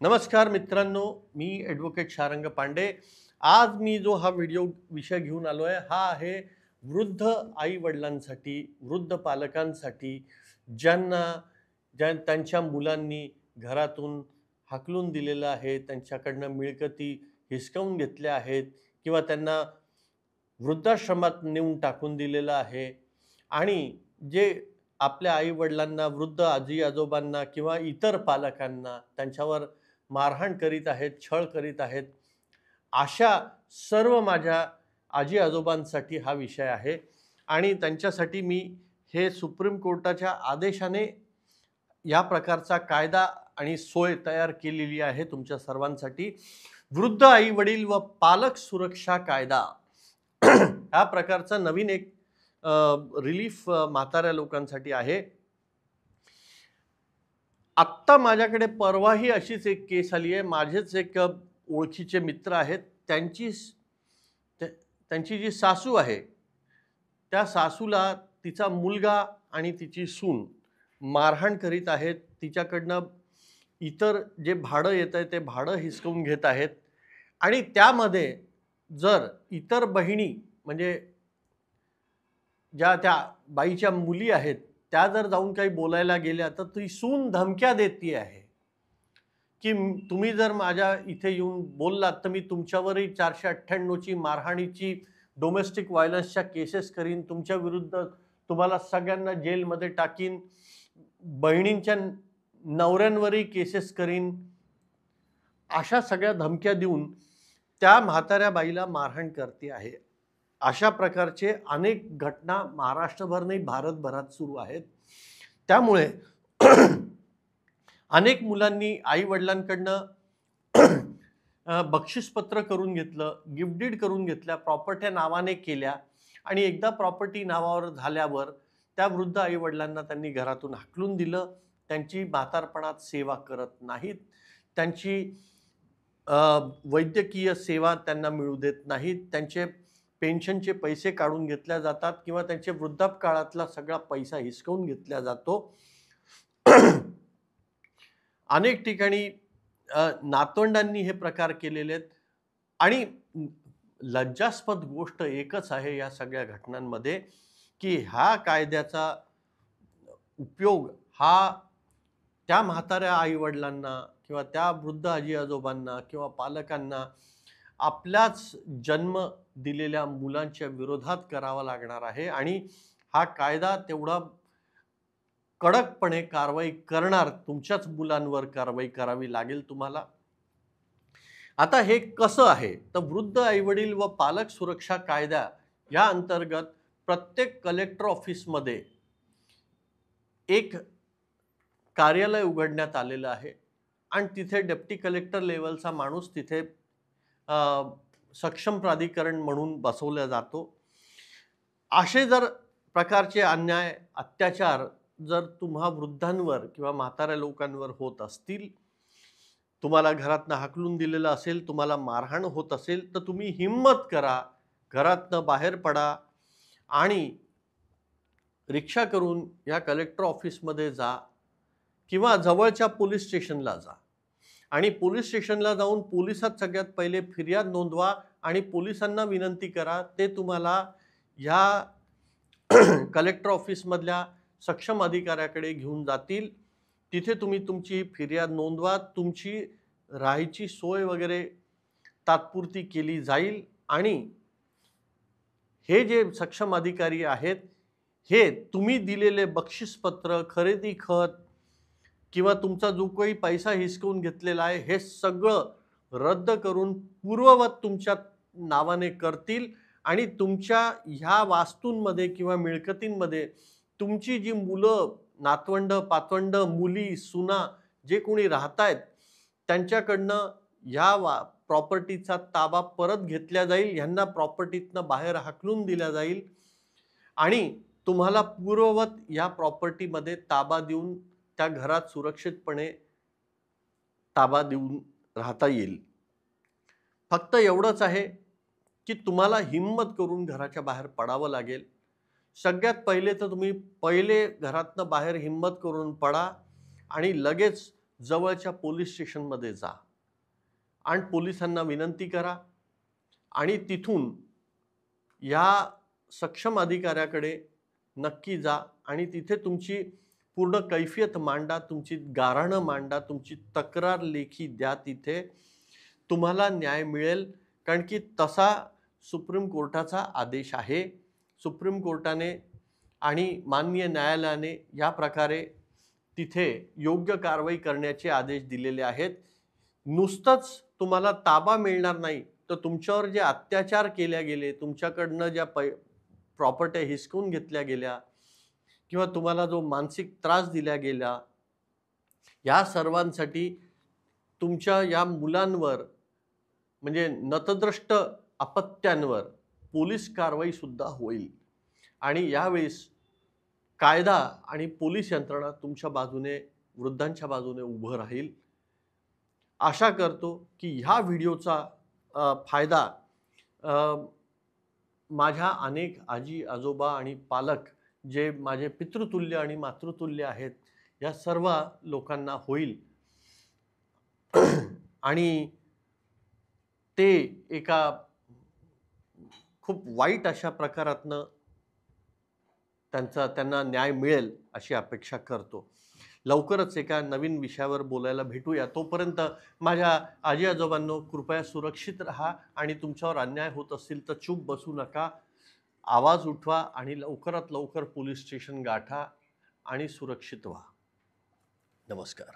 नमस्कार मित्रांनो, मी ॲडव्होकेट शारंग पांडे. आज मी जो हा व्हिडिओ विषय घेऊन आलो आहे, हा आहे वृद्ध आई-वडिलांसाठी, वृद्ध पालकांसाठी, त्यांच्या मुलांनी घरातून हाकलून दिलेलं आहे, त्यांच्याकडनं मिळकती हिसकावून घेतल्या आहेत किंवा त्यांना वृद्धाश्रमात नेऊन टाकून दिलेलं आहे आणि जे आपल्या आई-वडिलांना, वृद्ध आजी-आजोबांना किंवा इतर पालकांना त्यांच्यावर मारहाण करीत आहेत, छळ करीत आहेत. अशा सर्व माझ्या आजी-आजोबांसाठी हा विषय आहे आणि त्यांच्यासाठी मी हे सुप्रीम कोर्टाच्या आदेशाने या प्रकारचा कायदा आणि सोय तयार केलेली आहे तुमच्या सर्वांसाठी. वृद्ध आई-वडील व पालक सुरक्षा कायदा ह्या प्रकारचा नवीन एक रिलीफ म्हाताऱ्या लोकांसाठी आहे. आत्ता माझ्याकडे परवाही अशीच एक केस आली आहे. माझेच एक ओळखीचे मित्र आहेत, त्यांची जी सासू आहे, त्या सासूला तिचा मुलगा आणि तिची सून मारहाण करीत आहेत. तिच्याकडनं इतर जे भाडं येत आहे ते भाडं हिसकवून घेत आहेत आणि त्यामध्ये जर इतर बहिणी म्हणजे ज्या त्या बाईच्या मुली आहेत, त्या जर जाऊन काही बोलायला गेल्या तर ती सून धमक्या देते आहे की तुम्ही जर माझ्या इथे येऊन बोललात तर मी तुमच्यावरही 498ची मारहाणीची डोमेस्टिक व्हायलन्सच्या केसेस करीन, तुमच्या विरुद्ध तुम्हाला सगळ्यांना जेलमध्ये टाकीन, बहिणींच्या नवऱ्यांवरही केसेस करीन, अशा सगळ्या धमक्या देऊन त्या म्हाताऱ्या बाईला मारहाण करते आहे. अशा प्रकारचे अनेक घटना महाराष्ट्रभर नाही भारतभरात सुरू आहेत. त्यामुळे अनेक मुलांनी आई वडिलांकडनं बक्षीसपत्र करून घेतलं, गिफ्ट डीड करून घेतल्या, प्रॉपर्ट्या नावाने केल्या आणि एकदा प्रॉपर्टी नावावर झाल्यावर त्या वृद्ध आई वडिलांना त्यांनी घरातून हाकलून दिलं. त्यांची म्हातारपणात सेवा करत नाहीत, त्यांची वैद्यकीय सेवा त्यांना मिळू देत नाहीत, त्यांचे पेन्शनचे पैसे काढून घेतल्या जातात किंवा त्यांचे वृद्धापकाळातला सगळा पैसा हिसकावून घेतला जातो. अनेक ठिकाणी नातवंडांनी हे प्रकार केलेले आहेत आणि लज्जास्पद गोष्ट एकच आहे या सगळ्या घटनांमध्ये की ह्या कायद्याचा उपयोग हा त्या म्हाताऱ्या आईवडिलांना किंवा त्या वृद्ध आजी आजोबांना किंवा पालकांना आपल्याच जन्म दिलेल्या मुलांच्या विरोधात करावा लागणार आहे आणि हा कायदा तेवढा कडकपणे कारवाई करणार, तुमच्याच मुलांवर कारवाई करावी लागेल तुम्हाला. आता हे कसं आहे तर वृद्ध आईवडील व पालक सुरक्षा कायदा या अंतर्गत प्रत्येक कलेक्टर ऑफिसमध्ये एक कार्यालय उघडण्यात आलेलं आहे आणि तिथे डेप्टी कलेक्टर लेवलचा माणूस तिथे सक्षम प्राधिकरण म्हणून बसवला जातो. असे जर प्रकारचे अन्याय अत्याचार जर तुम्हा वृद्धांवर किंवा म्हाताऱ्या लोकांवर होत असतील, तुम्हाला घरातनं हाकलून दिलेलं असेल, तुम्हाला मारहाण होत असेल तर तुम्ही हिम्मत करा, घरातनं बाहेर पडा आणि रिक्षा करून या कलेक्टर ऑफिसमध्ये जा किंवा जवळच्या पोलीस स्टेशनला जा आणि पोलीस स्टेशनला जाऊन पोलिसात सगळ्यात पहिले फिर्याद नोंदवा आणि पोलिसांना विनंती करा, ते तुम्हाला ह्या कलेक्टर ऑफिसमधल्या सक्षम अधिकाऱ्याकडे घेऊन जातील. तिथे तुम्ही तुमची फिर्याद नोंदवा, तुमची राहायची सोय वगैरे तात्पुरती केली जाईल आणि हे जे सक्षम अधिकारी आहेत हे तुम्ही दिलेले बक्षीसपत्र, खरेदी खत किंवा तुमचा जो काही पैसा हिसकवून घेतलेला आहे हे सगळं रद्द करून पूर्ववत तुमच्या नावाने करतील आणि तुमच्या ह्या वास्तूंमध्ये किंवा मिळकतींमध्ये तुमची जी मुलं, नातवंड, पातवंड, मुली, सुना जे कोणी राहतायत त्यांच्याकडनं ह्या प्रॉपर्टीचा ताबा परत घेतला जाईल, ह्यांना प्रॉपर्टीतनं बाहेर हाकलून दिला जाईल आणि तुम्हाला पूर्ववत या प्रॉपर्टीमध्ये ताबा देऊन त्या घरात सुरक्षितपणे ताबा देऊन राहता येईल. फक्त एवढंच आहे की तुम्हाला हिम्मत करून घराच्या बाहेर पडावं लागेल. सगळ्यात पहिले तर तुम्ही घरातनं बाहेर हिम्मत करून पडा आणि लगेच जवळच्या पोलीस स्टेशनमध्ये जा आणि पोलिसांना विनंती करा आणि तिथून या सक्षम अधिकाऱ्याकडे नक्की जा आणि तिथे तुमची पूर्ण कैफियत मांडा, तुमची गाऱ्हाणं मांडा, तुमची तक्रार लेखी द्या. तिथे तुम्हाला न्याय मिळेल, कारण की तसा सुप्रीम कोर्टाचा आदेश आहे. सुप्रीम कोर्टाने आणि माननीय न्यायालयाने या प्रकारे तिथे योग्य कारवाई करण्याचे आदेश दिलेले आहेत. नुसतंच तुम्हाला ताबा मिळणार नाही, तर तुमच्यावर जे अत्याचार केले गेले, तुमच्याकडनं ज्या प्रॉपर्टी हिसकून घेतल्या गेल्या किंवा तुम्हाला जो मानसिक त्रास दिला गेला, या सर्वांसाठी तुमच्या या मुलांवर म्हणजे नतद्रष्ट अपत्यांवर पोलीस कारवाई सुद्धा होईल आणि यावेळेस कायदा आणि पोलीस यंत्रणा तुमच्या बाजूने, वृद्धांच्या बाजूने उभं राहील. आशा करतो की ह्या व्हिडिओचा फायदा माझ्या अनेक आजी आजोबा आणि पालक जे माझे पितृतुल्य आणि मातृतुल्य आहेत या सर्व लोकांना होईल आणि ते एका खूप वाईट अशा प्रकारातनं त्यांना न्याय मिळेल अशी अपेक्षा करतो. लवकरच एका नवीन विषयावर बोलायला भेटूया. तोपर्यंत माझ्या आजी आजोबांनो, कृपया सुरक्षित राहा आणि तुमच्यावर अन्याय होत असेल तर चूप बसू नका. आवाज उठवा आणि लवकरात लवकर पोलीस स्टेशन गाठा आणि सुरक्षित व्हा. नमस्कार.